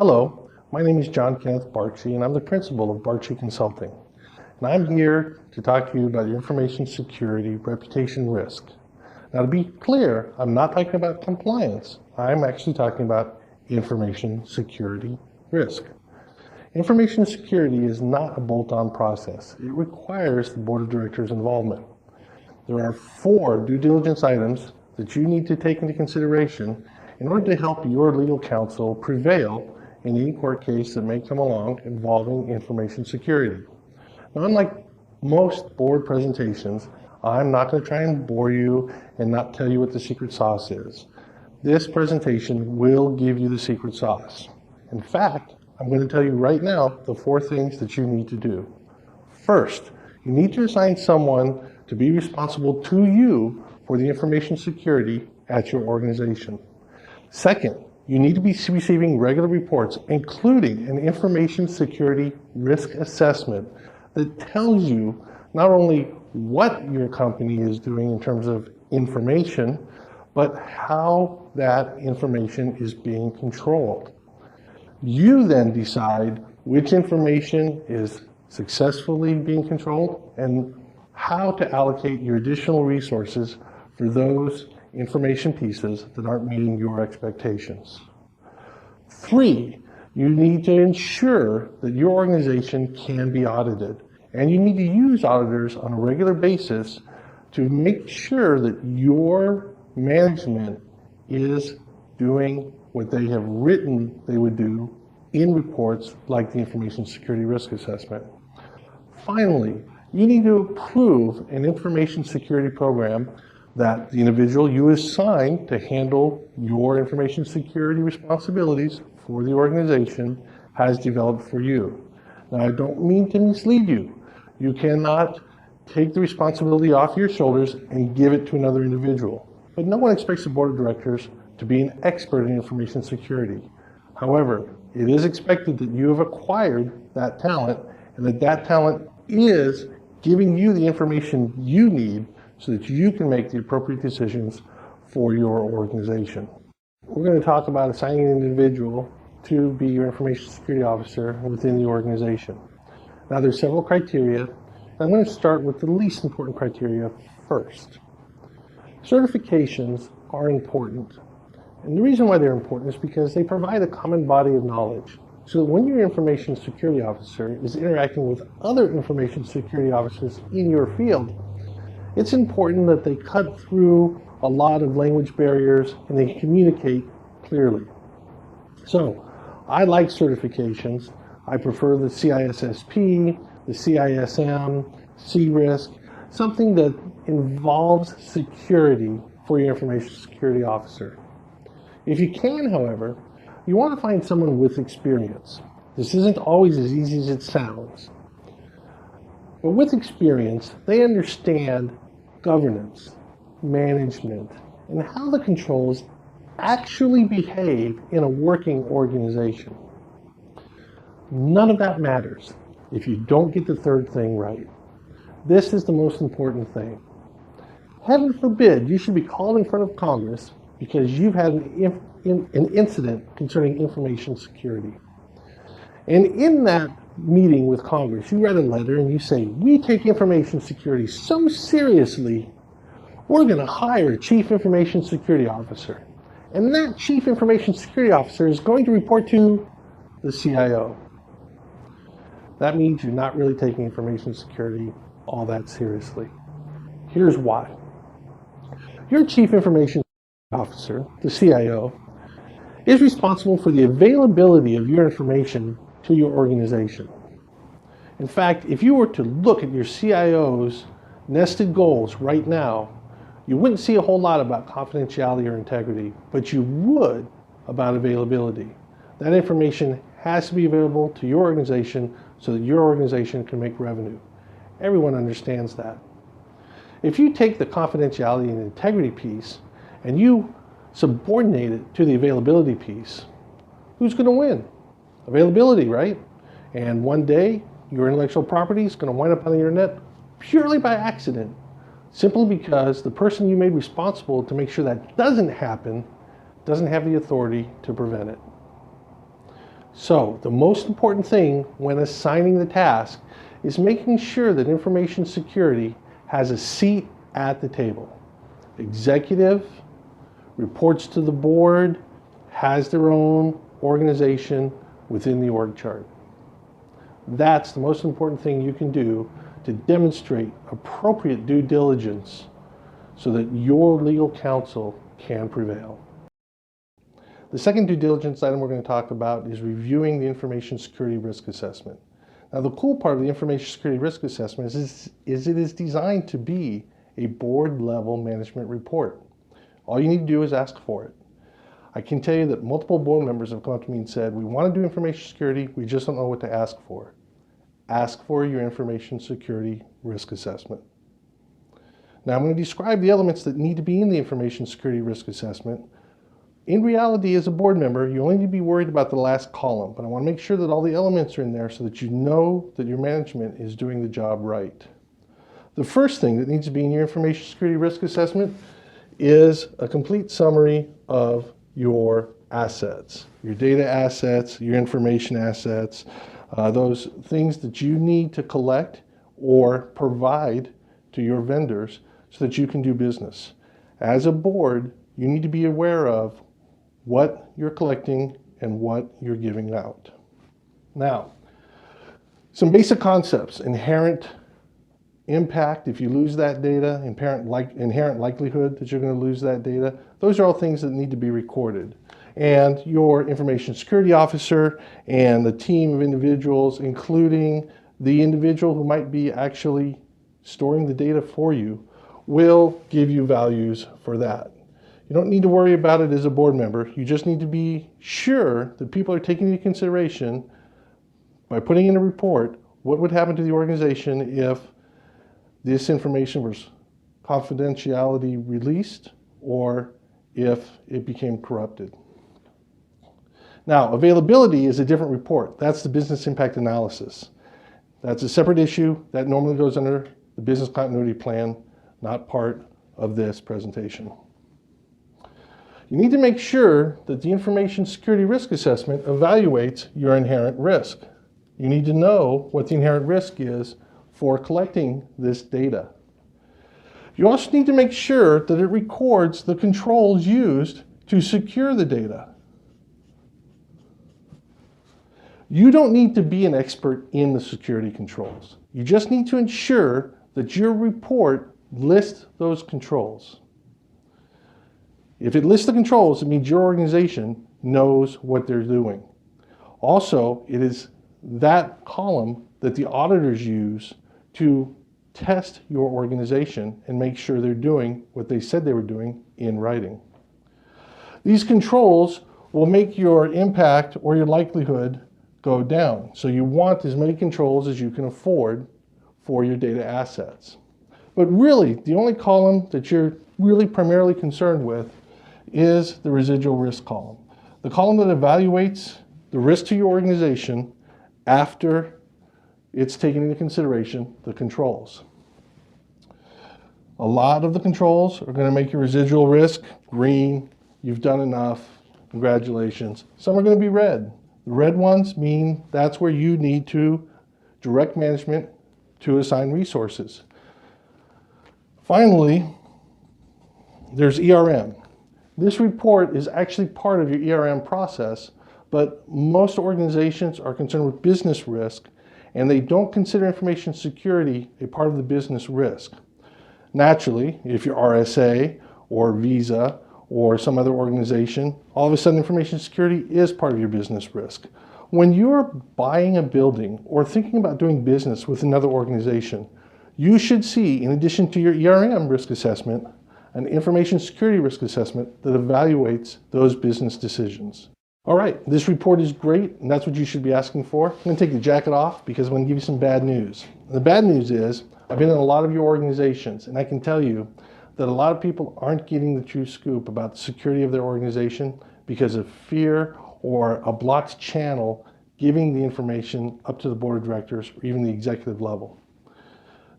Hello, my name is John Kenneth Barchie, and I'm the principal of Barchie Consulting. And I'm here to talk to you about information security reputation risk. Now, to be clear, I'm not talking about compliance. I'm actually talking about information security risk. Information security is not a bolt-on process. It requires the board of directors' involvement. There are 4 due diligence items that you need to take into consideration in order to help your legal counsel prevail in any court case that may come along involving information security. Now, unlike most board presentations, I'm not going to try and bore you and not tell you what the secret sauce is. This presentation will give you the secret sauce. In fact, I'm going to tell you right now the 4 things that you need to do. First, you need to assign someone to be responsible to you for the information security at your organization. Second, you need to be receiving regular reports, including an information security risk assessment that tells you not only what your company is doing in terms of information, but how that information is being controlled. You then decide which information is successfully being controlled and how to allocate your additional resources for those information pieces that aren't meeting your expectations. 3, you need to ensure that your organization can be audited, and you need to use auditors on a regular basis to make sure that your management is doing what they have written they would do in reports like the information security risk assessment. Finally, you need to approve an information security program that the individual you assign to handle your information security responsibilities for the organization has developed for you. Now, I don't mean to mislead you. You cannot take the responsibility off your shoulders and give it to another individual. But no one expects the board of directors to be an expert in information security. However, it is expected that you have acquired that talent and that talent is giving you the information you need so that you can make the appropriate decisions for your organization. We're going to talk about assigning an individual to be your information security officer within the organization. Now, there's several criteria. I'm going to start with the least important criteria first. Certifications are important. And the reason why they're important is because they provide a common body of knowledge. So that when your information security officer is interacting with other information security officers in your field, it's important that they cut through a lot of language barriers and they communicate clearly. So, I like certifications. I prefer the CISSP, the CISM, CRISC, something that involves security for your information security officer. If you can, however, you want to find someone with experience. This isn't always as easy as it sounds. But with experience, they understand governance, management, and how the controls actually behave in a working organization. None of that matters if you don't get the third thing right. This is the most important thing. Heaven forbid you should be called in front of Congress because you've had an incident concerning information security. And in that meeting with Congress, you write a letter and you say, we take information security so seriously, we're going to hire a chief information security officer. And that chief information security officer is going to report to the CIO. That means you're not really taking information security all that seriously. Here's why. Your chief information officer, the CIO, is responsible for the availability of your information to your organization. In fact, if you were to look at your CIO's nested goals right now, you wouldn't see a whole lot about confidentiality or integrity, but you would about availability. That information has to be available to your organization so that your organization can make revenue. Everyone understands that. If you take the confidentiality and integrity piece and you subordinate it to the availability piece, who's going to win? Availability, right? And one day, your intellectual property is going to wind up on the internet purely by accident, simply because the person you made responsible to make sure that doesn't happen doesn't have the authority to prevent it. So the most important thing when assigning the task is making sure that information security has a seat at the table. Executive reports to the board, has their own organization within the org chart. That's the most important thing you can do to demonstrate appropriate due diligence so that your legal counsel can prevail. The second due diligence item we're going to talk about is reviewing the information security risk assessment. Now, the cool part of the information security risk assessment is it is designed to be a board level management report. All you need to do is ask for it. I can tell you that multiple board members have come up to me and said, we want to do information security, we just don't know what to ask for. Ask for your information security risk assessment. Now, I'm going to describe the elements that need to be in the information security risk assessment. In reality, as a board member, you only need to be worried about the last column, but I want to make sure that all the elements are in there so that you know that your management is doing the job right. The first thing that needs to be in your information security risk assessment is a complete summary of your assets, your data assets, your information assets, those things that you need to collect or provide to your vendors so that you can do business. As a board, you need to be aware of what you're collecting and what you're giving out. Now, some basic concepts: inherent impact if you lose that data, inherent likelihood that you're going to lose that data. Those are all things that need to be recorded. And your information security officer and the team of individuals, including the individual who might be actually storing the data for you, will give you values for that. You don't need to worry about it as a board member. You just need to be sure that people are taking into consideration, by putting in a report, what would happen to the organization if this information was confidentiality released or if it became corrupted. Now, availability is a different report. That's the business impact analysis. That's a separate issue that normally goes under the business continuity plan, not part of this presentation. You need to make sure that the information security risk assessment evaluates your inherent risk. You need to know what the inherent risk is for collecting this data. You also need to make sure that it records the controls used to secure the data. You don't need to be an expert in the security controls. You just need to ensure that your report lists those controls. If it lists the controls, it means your organization knows what they're doing. Also, it is that column that the auditors use to test your organization and make sure they're doing what they said they were doing in writing. These controls will make your impact or your likelihood go down. So you want as many controls as you can afford for your data assets. But really, the only column that you're really primarily concerned with is the residual risk column. The column that evaluates the risk to your organization after it's taken into consideration the controls. A lot of the controls are going to make your residual risk green. You've done enough. Congratulations. Some are going to be red. The red ones mean that's where you need to direct management to assign resources. Finally, there's ERM. This report is actually part of your ERM process, but most organizations are concerned with business risk, and they don't consider information security a part of the business risk. Naturally, if you're RSA or Visa or some other organization, all of a sudden information security is part of your business risk. When you're buying a building or thinking about doing business with another organization, you should see, in addition to your ERM risk assessment, an information security risk assessment that evaluates those business decisions. All right, this report is great, and that's what you should be asking for. I'm going to take the jacket off because I'm going to give you some bad news. And the bad news is, I've been in a lot of your organizations, and I can tell you that a lot of people aren't getting the true scoop about the security of their organization because of fear or a blocked channel giving the information up to the board of directors or even the executive level.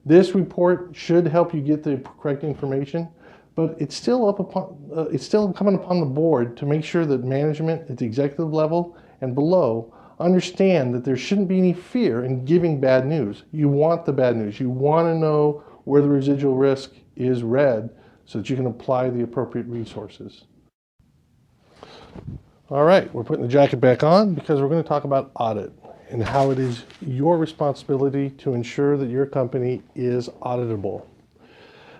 This report should help you get the correct information, but it's still incumbent upon the board to make sure that management at the executive level and below understand that there shouldn't be any fear in giving bad news. You want the bad news. You want to know where the residual risk is red so that you can apply the appropriate resources. All right, we're putting the jacket back on because we're going to talk about audit and how it is your responsibility to ensure that your company is auditable.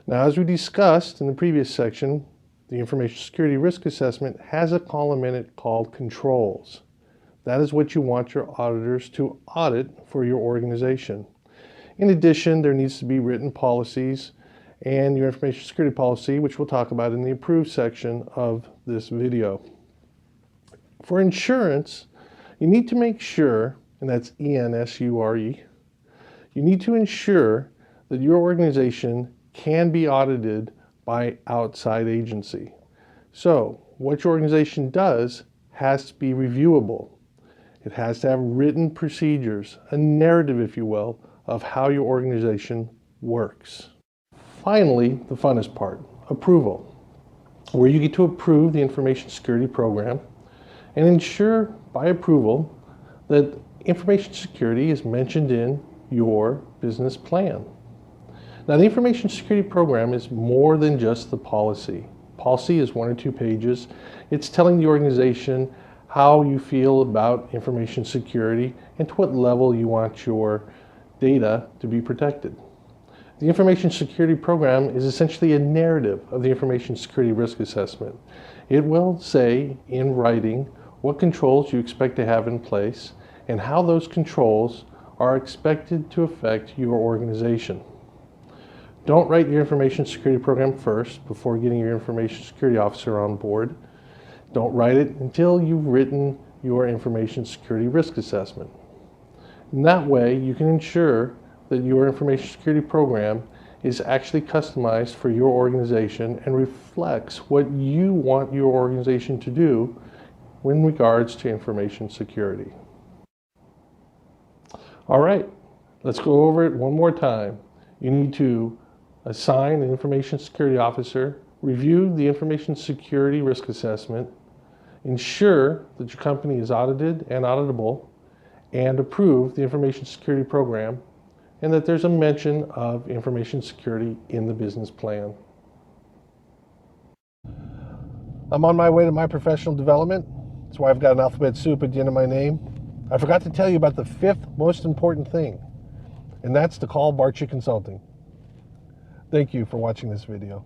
Now, as we discussed in the previous section, the Information Security Risk Assessment has a column in it called controls. That is what you want your auditors to audit for your organization. In addition, there needs to be written policies and your information security policy, which we'll talk about in the approved section of this video. For insurance, you need to make sure, and that's ENSURE, you need to ensure that your organization can be audited by outside agency. So what your organization does has to be reviewable. It has to have written procedures, a narrative, if you will, of how your organization works. Finally, the funnest part, approval, where you get to approve the information security program and ensure by approval that information security is mentioned in your business plan. Now, the information security program is more than just the policy. Policy is 1 or 2 pages. It's telling the organization how you feel about information security and to what level you want your data to be protected. The information security program is essentially a narrative of the information security risk assessment. It will say in writing what controls you expect to have in place and how those controls are expected to affect your organization. Don't write your information security program first before getting your information security officer on board. Don't write it until you've written your information security risk assessment. In that way, you can ensure that your information security program is actually customized for your organization and reflects what you want your organization to do in regards to information security. All right, let's go over it one more time. You need to assign an information security officer, review the information security risk assessment, ensure that your company is audited and auditable, and approve the information security program, and that there's a mention of information security in the business plan. I'm on my way to my professional development. That's why I've got an alphabet soup at the end of my name. I forgot to tell you about the 5th most important thing, and that's to call jbarchie Consulting. Thank you for watching this video.